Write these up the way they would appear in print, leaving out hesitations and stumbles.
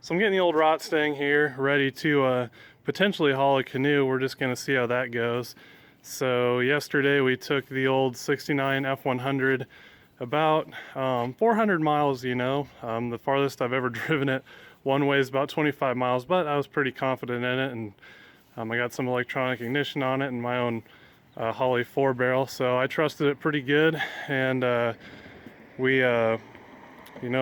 So I'm getting the old rotstang here ready to potentially haul a canoe. We're just going to see how that goes. So yesterday we took the old 69 F100 about 400 miles, the farthest I've ever driven it one way is about 25 miles, but I was pretty confident in it, and I got some electronic ignition on it and my own Holley 4-barrel, so I trusted it pretty good. And we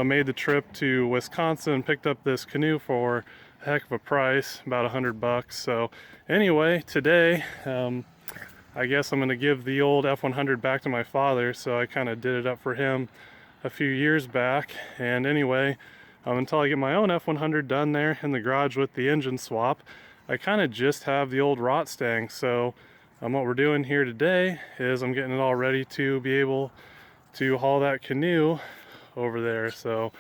made the trip to Wisconsin and picked up this canoe for a heck of a price, about $100. So anyway, today I guess I'm gonna give the old F100 back to my father. So I kind of did it up for him a few years back. And anyway, until I get my own F100 done there in the garage with the engine swap, I kind of just have the old rotstang. So what we're doing here today is I'm getting it all ready to be able to haul that canoe over there. So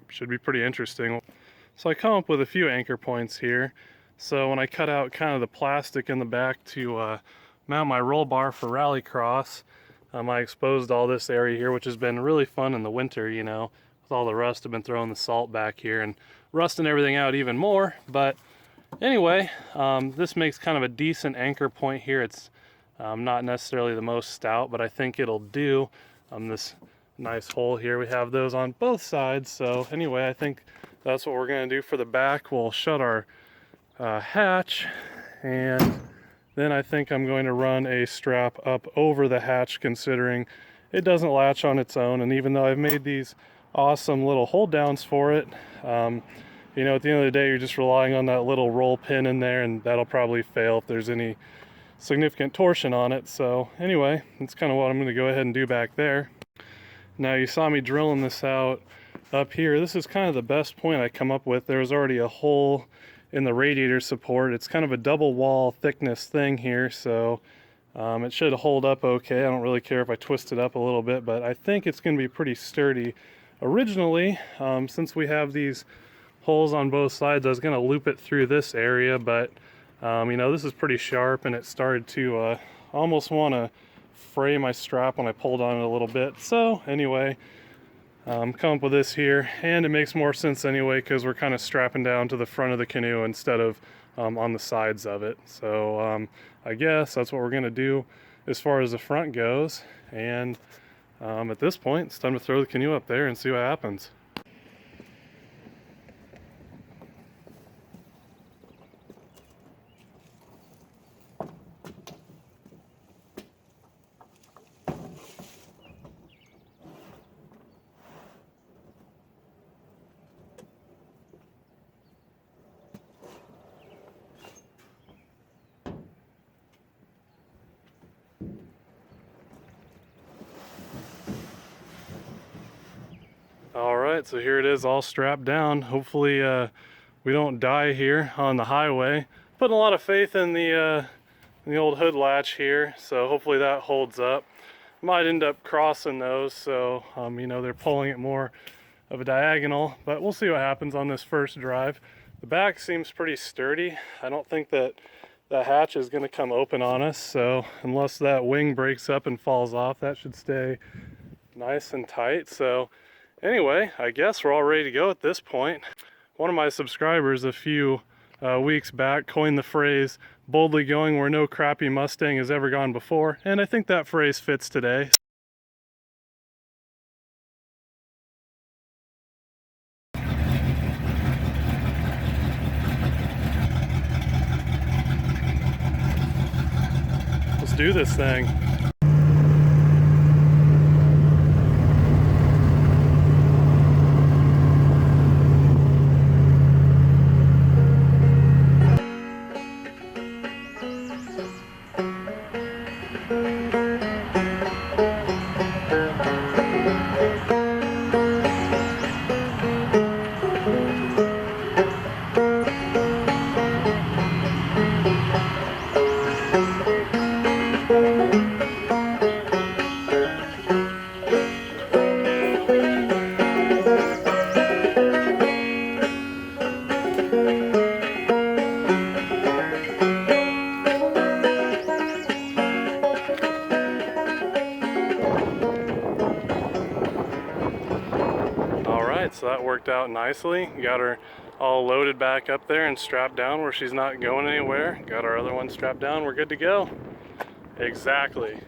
should be pretty interesting. So I come up with a few anchor points here. So when I cut out kind of the plastic in the back to mount my roll bar for rallycross, I exposed all this area here, which has been really fun in the winter, with all the rust. I've been throwing the salt back here and rusting everything out even more. But anyway, this makes kind of a decent anchor point here. It's not necessarily the most stout, but I think it'll do. This nice hole here, we have those on both sides. So anyway, I think that's what we're going to do for the back. We'll shut our hatch, and then I think I'm going to run a strap up over the hatch, considering it doesn't latch on its own. And even though I've made these awesome little hold downs for it, at the end of the day, you're just relying on that little roll pin in there, and that'll probably fail if there's any significant torsion on it. So anyway, that's kind of what I'm going to go ahead and do back there. Now, you saw me drilling this out up here. This is kind of the best point I come up with. There was already a hole in the radiator support. It's kind of a double wall thickness thing here, so it should hold up okay. I don't really care if I twist it up a little bit, but I think it's going to be pretty sturdy. Originally, since we have these holes on both sides, I was going to loop it through this area, but this is pretty sharp, and it started to almost want to fray my strap when I pulled on it a little bit. So anyway, come up with this here, and it makes more sense anyway because we're kind of strapping down to the front of the canoe instead of on the sides of it. So I guess that's what we're going to do as far as the front goes. And at this point, it's time to throw the canoe up there and see what happens. Alright, so here it is all strapped down. Hopefully we don't die here on the highway. Putting a lot of faith in the old hood latch here, so hopefully that holds up. Might end up crossing those, so they're pulling it more of a diagonal, but we'll see what happens on this first drive. The back seems pretty sturdy. I don't think that the hatch is going to come open on us, so unless that wing breaks up and falls off, that should stay nice and tight. So anyway, I guess we're all ready to go at this point. One of my subscribers a few weeks back coined the phrase, "boldly going where no crappy Mustang has ever gone before," and I think that phrase fits today. Let's do this thing. Alright, so that worked out nicely. Got her all loaded back up there and strapped down where she's not going anywhere. Got our other one strapped down, we're good to go. Exactly.